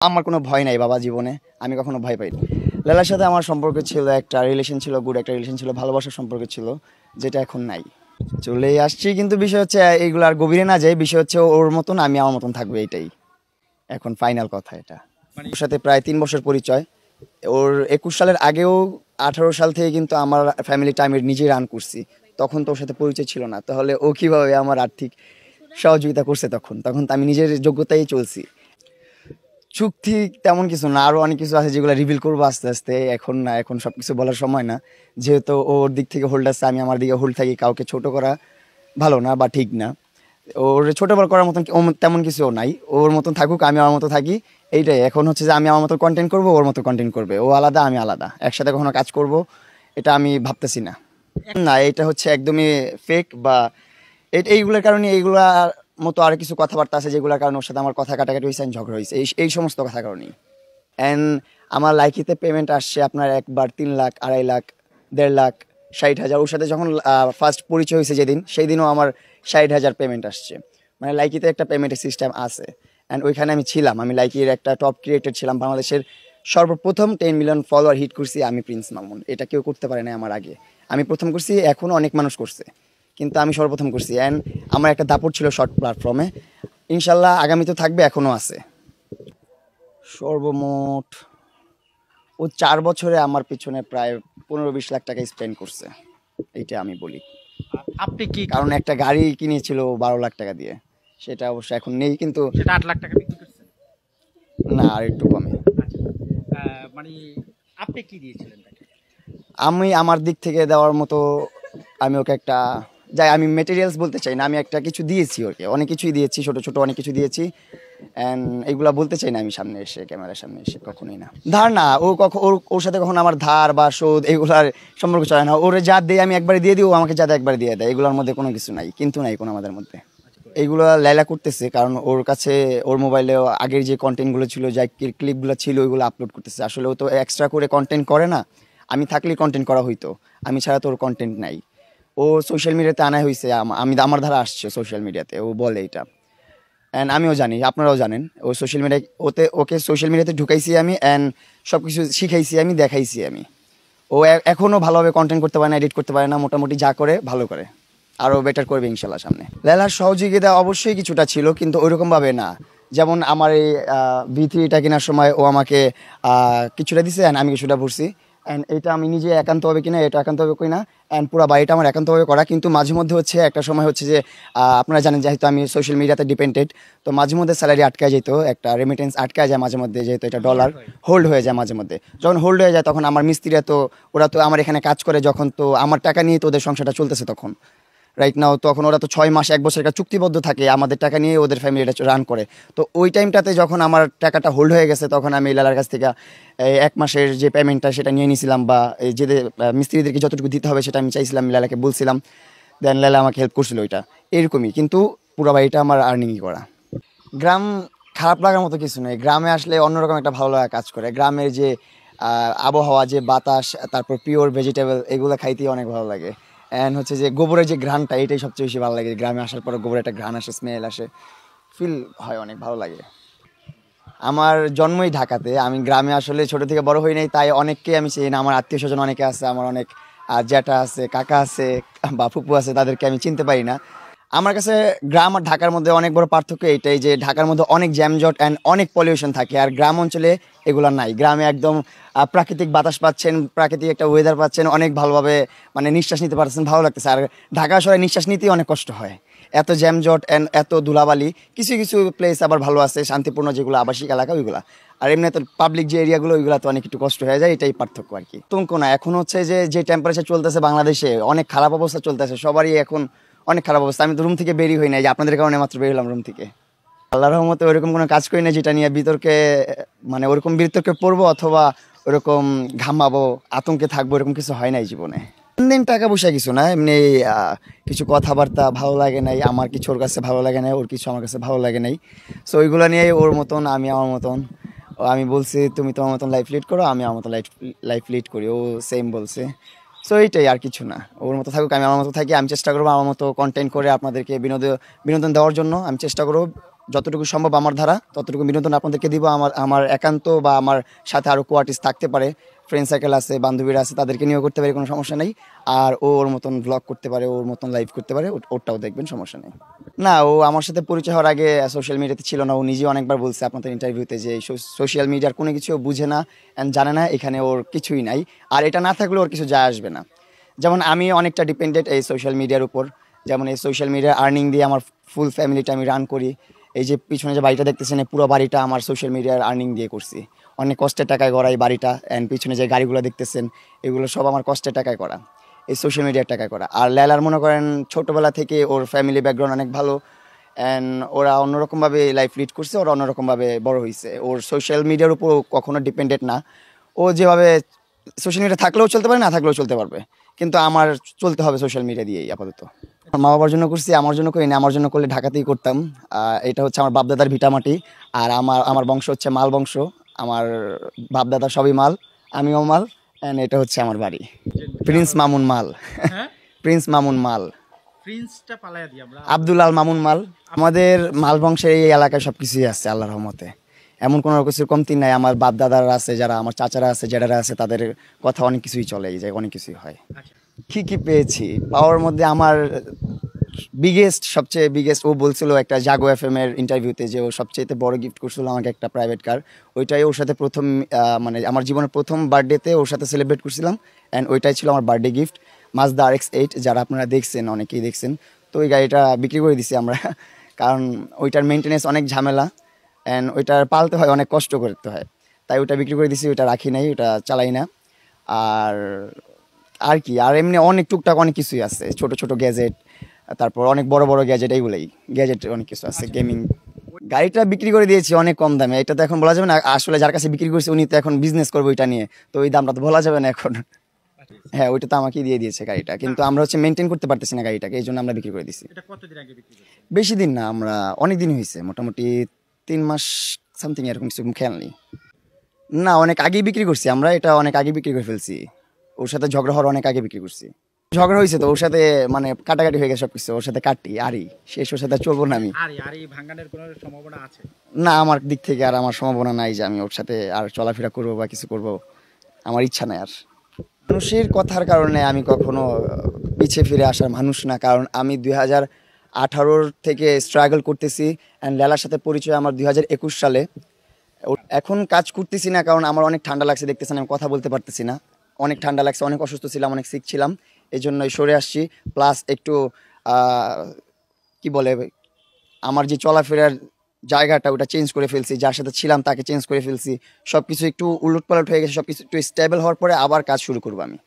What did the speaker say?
আমার কোনো ভয় নাই বাবা জীবনে, আমি কখনো ভয় পাই না। লালার সাথে আমার সম্পর্ক ছিল, একটা রিলেশন ছিল, গুড একটা রিলেশন ছিল, ভালোবাসার সম্পর্ক ছিল, যেটা এখন নাই। চলেই আসছি, কিন্তু বিষয় হচ্ছে এইগুলো আর গভীরে না যায়। বিষয় হচ্ছে ওর মতন আমি আমার মতন থাকবো, এটাই এখন ফাইনাল কথা। এটা ওর সাথে প্রায় 3 বছর পরিচয়। ওর 21 সালের আগেও 18 সাল থেকে কিন্তু আমার ফ্যামিলিটা আমি নিজেই রান করছি। তখন তো ওর সাথে পরিচয় ছিল না, তাহলে ও কিভাবে আমার আর্থিক সহযোগিতা করছে? তখন তখন তো আমি নিজের যোগ্যতায় চলছি। চুক্তি তেমন কিছু না, আরো অনেক কিছু আছে যেগুলো রিভিল করবো আস্তে আস্তে, এখন না, এখন সবকিছু বলার সময় না। যেহেতু ওর দিক থেকে হোল্ড আছে, আমি আমার দিকে হোল্ড থাকি, কাউকে ছোট করা ভালো না বা ঠিক না। ওর ছোট বড় করার মতন তেমন কিছু নাই, ওর মতন থাকুক, আমি আমার মতো থাকি, এইটাই। এখন হচ্ছে যে আমি আমার মতো কন্টেন্ট করবো, ওর মতো কন্টেন্ট করবে। ও আলাদা, আমি আলাদা, একসাথে কখনো কাজ করব এটা আমি ভাবতেছি না। না, এটা হচ্ছে একদমই ফেক, বা এইগুলোর কারণে, এইগুলার মতো আর কিছু কথাবার্তা আছে যেগুলোর কারণে ওর সাথে আমার কথা কাটাকাটি হয়েছে, ঝগড়া হয়েছে, এই সমস্ত কথা কারণেই। অ্যান্ড আমার লাইকিতে পেমেন্ট আসছে আপনার একবার 3 লাখ, 2.5 লাখ, 1.5 লাখ, 60,000। ওর সাথে যখন ফার্স্ট পরিচয় হয়েছে যেদিন, সেই দিনও আমার 60,000 পেমেন্ট আসছে। মানে লাইকিতে একটা পেমেন্টের সিস্টেম আছে, অ্যান্ড ওইখানে আমি ছিলাম। আমি লাইকির একটা টপ ক্রিয়েটর ছিলাম, বাংলাদেশের সর্বপ্রথম 10 মিলিয়ন ফলোয়ার হিট করছি আমি, প্রিন্স মামুন। এটা কেউ করতে পারে না আমার আগে, আমি প্রথম করছি। এখনও অনেক মানুষ করছে, কিন্তু আমি সর্বপ্রথম করছি। অ্যান্ড আমার একটা দাপট ছিল শর্ট প্ল্যাটফর্মে, ইনশাল্লাহ আগামীতে থাকবে, এখনও আছে। সর্বমোট ও 4 বছরে আমার পিছনে প্রায় 15-20 লাখ টাকা স্পেন্ড করছে, এইটা আমি বলি। আপনি কি কারণ একটা গাড়ি কিনেছিল 12 লাখ টাকা দিয়ে, সেটা অবশ্য এখন নেই, কিন্তু সেটা 8 লাখ টাকা বিক্রি করছেন? না, আর একটু কমে। আচ্ছা, মানে আপনি কি দিয়েছিলেন তাকে? আমি আমার দিক থেকে দেওয়ার মতো, আমি ওকে একটা, যাই, আমি মেটেরিয়ালস বলতে চাই না, আমি একটা কিছু দিয়েছি ওকে, অনেক কিছুই দিয়েছি, ছোট ছোট অনেক কিছু দিয়েছি। অ্যান্ড এগুলা বলতে চাই না আমি সামনে এসে, ক্যামেরার সামনে এসে, কখনোই না। ধার না, ও কখন ওর সাথে কখন আমার ধার বা শোধ এগুলার সম্পর্ক চলে না। ওরে যা দেয় আমি একবারে দিয়ে দিই, ও আমাকে যা দেয় একবারে দিয়ে দেয়, এগুলোর মধ্যে কোনো কিছু নাই, কিন্তু নাই কোনো আমাদের মধ্যে। এইগুলো লাইলা করতেছে কারণ ওর কাছে, ওর মোবাইলে আগের যে কন্টেন্টগুলো ছিল, যে ক্লিপগুলো ছিল, ওইগুলো আপলোড করতেছে। আসলে ও তো এক্সট্রা করে কন্টেন্ট করে না, আমি থাকলেই কন্টেন্ট করা হইতো, আমি ছাড়া তো ওর কন্টেন্ট নাই। ও সোশ্যাল মিডিয়াতে আনা হয়েছে, আমি আমার ধারা আসছে সোশ্যাল মিডিয়াতে, ও বলে এটা। অ্যান্ড আমিও জানি, আপনারাও জানেন, ও সোশ্যাল মিডিয়ায়, ওকে সোশ্যাল মিডিয়াতে ঢুকাইছি আমি, অ্যান্ড সব কিছু শিখাইছি আমি, দেখাইছি আমি। ও এখনও ভালোভাবে কন্টেন্ট করতে পারে না, এডিট করতে পারে না, মোটামুটি যা করে ভালো করে, আরও বেটার করবে ইনশাল্লাহ সামনে। লেলার সহযোগিতা অবশ্যই কিছুটা ছিল, কিন্তু ওইরকমভাবে না। যেমন আমার এই V3টা কেনার সময় ও আমাকে কিছুটা দিছে, অ্যান্ড আমি কিছুটা ভরছি। অ্যান্ড এটা আমি নিজে একান্তভাবে কিনা, এটা একান্তভাবে কিনা, অ্যান্ড পুরো বাড়িটা আমার একান্তভাবে করা। কিন্তু মাঝে মধ্যে হচ্ছে, একটা সময় হচ্ছে যে আপনারা জানেন, যেহেতু আমি সোশ্যাল মিডিয়াতে ডিপেন্ডেড, তো মাঝে মধ্যে স্যালারি আটকায় যেত, একটা রেমিটেন্স আটকায় যায় মাঝে মধ্যে, যেহেতু এটা ডলার হোল্ড হয়ে যায় মাঝে মধ্যে। যখন হোল্ড হয়ে যায় তখন আমার মিস্ত্রিরা তো, ওরা তো আমার এখানে কাজ করে যখন, তো আমার টাকা নিয়ে তো ওদের সংসারটা চলতেছে তখন, রাইট নাও। তখন ওরা তো 6 মাস 1 বছর একটা চুক্তিবদ্ধ থাকে, আমাদের টাকা নিয়ে ওদের ফ্যামিলিটা রান করে। তো ওই টাইমটাতে যখন আমার টাকাটা হোল্ড হয়ে গেছে, তখন আমি লালার কাছ থেকে এই 1 মাসের যে পেমেন্টটা সেটা নিয়ে নিয়েছিলাম, বা এই যে মিস্ত্রিদেরকে যতটুকু দিতে হবে সেটা আমি চাইছিলাম, লালাকে বলছিলাম, দেন লালা আমাকে হেল্প করছিল ওইটা, এরকমই। কিন্তু পুরো বাড়িটা আমার আর্নিংই করা। গ্রাম খারাপ লাগার মতো কিছু নেই, গ্রামে আসলে অন্যরকম একটা ভালো লাগা কাজ করে। গ্রামের যে আবহাওয়া, যে বাতাস, তারপর পিওর ভেজিটেবল, এগুলো খাইতেই অনেক ভালো লাগে। অ্যান্ড হচ্ছে যে গোবরের যে ঘ্রাণটা, এটাই সবচেয়ে বেশি ভালো লাগে। গ্রামে আসার পর গোবরের একটা ঘ্রাণ আসে, স্মেল আসে, ফিল হয়, অনেক ভালো লাগে। আমার জন্মই ঢাকাতে, আমি গ্রামে আসলে ছোট থেকে বড় হই নাই, তাই অনেককে আমি চিনি না। আমার আত্মীয় স্বজন অনেকে আছে, আমার অনেক জ্যাঠা আছে, কাকা আছে, বা ফুপু আছে, তাদেরকে আমি চিনতে পারি না। আমার কাছে গ্রাম আর ঢাকার মধ্যে অনেক বড় পার্থক্য এইটাই, যে ঢাকার মধ্যে অনেক জ্যামজট অ্যান্ড অনেক পলিউশন থাকে, আর গ্রাম অঞ্চলে এগুলো নাই। গ্রামে একদম প্রাকৃতিক বাতাস পাচ্ছেন, প্রাকৃতিক একটা ওয়েদার পাচ্ছেন, অনেক ভালোভাবে মানে নিঃশ্বাস নিতে পারছেন, ভালো লাগতেছে। আর ঢাকা শহরে নিঃশ্বাস নিতেই অনেক কষ্ট হয়, এত জ্যামজট অ্যান্ড এত ধুলাবালি। কিছু কিছু প্লেস আবার ভালো আছে, শান্তিপূর্ণ, যেগুলো আবাসিক এলাকা ওইগুলা। আর এমনি তো পাবলিক যে এরিয়াগুলো, ওইগুলো তো অনেক একটু কষ্ট হয়ে যায়, এটাই পার্থক্য আর কি। তুমকো না, এখন হচ্ছে যে টেম্পারেচার চলতেছে বাংলাদেশে, অনেক খারাপ অবস্থা চলতেছে, সবারই এখন অনেক খারাপ অবস্থা। আমি তো রুম থেকে বেরিয়ে হই নাই, যে আপনাদের কারণে মাত্র বের হলাম রুম থেকে। আল্লাহর রহমতে ওইরকম কোনো কাজ করি না যেটা নিয়ে বিতর্কে, মানে ওরকম বিতর্কে পড়বো অথবা ওরকম ঘামাবো, আতঙ্কে থাকবো, এরকম কিছু হয় নাই জীবনে। দিন টাকা পয়সা কিছু না, এমনি কিছু কথাবার্তা ভালো লাগে নাই আমার, কিছু ওর কাছে ভালো লাগে নাই, ওর কিছু আমার কাছে ভালো লাগে নাই। সো ওইগুলো নিয়ে ওর মতন আমি আমার মতন। আমি বলছি তুমি তোমার মতন লাইফ লিড করো, আমি আমার মতো লাইফ লিড করি, ও সেম বলছে। সো এইটাই, আর কিছু না। ওর মতো থাকুক, আমি আমার মতো থাকি। আমি চেষ্টা করবো আমার মতো কন্টেন্ট করে আপনাদেরকে বিনোদন দেওয়ার জন্য, আমি চেষ্টা করবো যতটুকু সম্ভব আমার দ্বারা ততটুকু বিনোদন আপনাদেরকে দিব। আমার আমার একান্ত বা আমার সাথে আরও কোয়ার্টিস্ট থাকতে পারে, ফ্রেন্ড সার্কেল আছে, বান্ধবীরা আছে, তাদেরকে নিয়েও করতে পারে, কোনো সমস্যা নেই। আর ও ওর মতন ভ্লগ করতে পারে, ওর মতন লাইভ করতে পারে, ওরটাও দেখবেন, সমস্যা নেই। না, ও আমার সাথে পরিচয় হওয়ার আগে সোশ্যাল মিডিয়াতে ছিল না। ও নিজেও অনেকবার বলছে আপনাদের ইন্টারভিউতে যে সোশ্যাল মিডিয়ার কোনো কিছু বুঝে না অ্যান্ড জানে না, এখানে ওর কিছুই নাই। আর এটা না থাকলে ওর কিছু যায় আসবে না। যেমন আমি অনেকটা ডিপেন্ডেন্ট এই সোশ্যাল মিডিয়ার উপর। যেমন এই সোশ্যাল মিডিয়ার আর্নিং দিয়ে আমার ফুল ফ্যামিলিটা আমি রান করি। এই যে পিছনে যে বাড়িটা দেখতেছেন, এই পুরো বাড়িটা আমার সোশ্যাল মিডিয়ার আর্নিং দিয়ে করছি। অনেক কষ্টের টাকায় করা এই বাড়িটা, অ্যান্ড পিছনে যে গাড়িগুলো দেখতেছেন এগুলো সব আমার কষ্টের টাকায় করা, এই সোশ্যাল মিডিয়ার টাকায় করা। আর লেলার মনে করেন ছোটোবেলা থেকে ওর ফ্যামিলি ব্যাকগ্রাউন্ড অনেক ভালো, অ্যান্ড ওরা অন্যরকমভাবে লাইফ লিড করছে, ওরা অন্যরকমভাবে বড় হয়েছে। ওর সোশ্যাল মিডিয়ার উপর কখনো ডিপেন্ডেন্ট না। ও যেভাবে সোশ্যাল মিডিয়া থাকলেও চলতে পারে, না থাকলেও চলতে পারবে, কিন্তু আমার চলতে হবে সোশ্যাল মিডিয়া দিয়েই আপাতত। মা বাবার জন্য করছি, আমার জন্য করি না। আমার জন্য করলে ঢাকাতেই করতাম। এটা হচ্ছে আমার বাপদাদার ভিটামাটি। আর আমার আমার বংশ হচ্ছে মাল বংশ। আমার বাপদাদা সবই মাল, আমিও মাল, অ্যান্ড এটা হচ্ছে আমার বাড়ি। প্রিন্স মামুন মাল। হ্যাঁ, প্রিন্স মামুন মাল, প্রিন্সটা পালাইয়া দিই আমরা। আব্দুল আল মামুন মাল। আমাদের মাল বংশের এই এলাকায় সব কিছুই আছে আল্লাহর রহমতে, এমন কোনো কিছুর কমতি নাই। আমার বাপ দাদারা আছে, যারা আমার চাচারা আছে, জেঠারা আছে, তাদের কথা অনেক কিছুই চলে, এই জায়গায় অনেক কিছুই হয়। আচ্ছা, কি কি পেয়েছি পাওয়ার মধ্যে, আমার সবচেয়ে বিগেস্ট ও বলছিল একটা জাগো এফএম এর ইন্টারভিউতে যে ও সবচেয়ে বড় গিফট করছিল আমাকে একটা প্রাইভেট কার। ওইটাই ওর সাথে প্রথম মানে আমার জীবনের প্রথম বার্থডেতে ওর সাথে সেলিব্রেট করছিলাম, অ্যান্ড ওইটাই ছিল আমার বার্থডে গিফট। মাজদা RX-8, যারা আপনারা দেখছেন, অনেকেই দেখছেন। তো ওই গাড়িটা বিক্রি করে দিছি আমরা, কারণ ওইটার মেনটেনেন্স অনেক ঝামেলা, অ্যান্ড ওইটার পালতে হয়, অনেক কষ্ট করতে হয়। তাই ওইটা বিক্রি করে দিছি, ওইটা রাখি নাই, ওইটা চালাই না। আর আর কি, আর এমনি অনেক টুকটাক অনেক কিছুই আছে, ছোট ছোট গ্যাজেট, তারপর অনেক বড় বড় গ্যাজেট, এইগুলাই গ্যাজেট অনেক কিছু আছে, গেমিং। গাড়িটা বিক্রি করে দিয়েছি অনেক কম দামে। এটা তো এখন বলা যাবে না, আসলে যার কাছে বিক্রি করছে উনি তো এখন বিজনেস করবে ওইটা নিয়ে, তো ওই দামটা তো বলা যাবে না এখন। হ্যাঁ, ওইটা তো আমাকেই দিয়ে দিয়েছে গাড়িটা, কিন্তু আমরা হচ্ছে মেনটেন করতে পারতেছি না গাড়িটাকে, এই জন্য আমরা বিক্রি করে দিছি। এটা কতদিন আগে বিক্রি করছেন? বেশি দিন না, আমরা অনেক দিন হয়েছে, মোটামুটি 3 মাস সামথিং, এরকম কিছু খেয়াল নেই। না, অনেক আগেই বিক্রি করছি আমরা, এটা অনেক আগে বিক্রি করে ফেলছি। ওর সাথে ঝগড়া হওয়ার অনেক আগে বিক্রি করছি। ঝগড়া হয়েছে তো ওর সাথে, মানে কাটাকাটি হয়ে গেছে সবকিছু, ওর সাথে কাটি আরই শেষ, ওর সাথে আর চলবো না আমি। আর এই ভাঙানোর কোনো সম্ভাবনা আছে? না, আমার দিক থেকে আর আমার সম্ভাবনা নাই যে আমি ওর সাথে আর চলাফেরা করবো বা কিছু করব, আমার ইচ্ছা নাই আর। মানুষের কথার কারণে আমি কখনো পিছিয়ে ফিরে আসার মানুষ না, কারণ আমি 2018 থেকে স্ট্রাগল করতেছি, অ্যান্ড লেলার সাথে পরিচয় আমার 2021 সালে। এখন কাজ করতেছি না, কারণ আমার অনেক ঠান্ডা লাগছে, দেখতেছেন আমি কথা বলতে পারতেছি না, অনেক ঠান্ডা লাগছে, অনেক অসুস্থ ছিলাম, অনেক সিক ছিলাম, এই জন্যই সরে আসছি। প্লাস একটু কি বলে, আমার যে চলাফেরার জায়গাটা ওটা চেঞ্জ করে ফেলছি, যার সাথে ছিলাম তাকে চেঞ্জ করে ফেলছি, সব কিছু একটু উলটপালট হয়ে গেছে, সব কিছু একটু স্টেবল হওয়ার পরে আবার কাজ শুরু করবো আমি।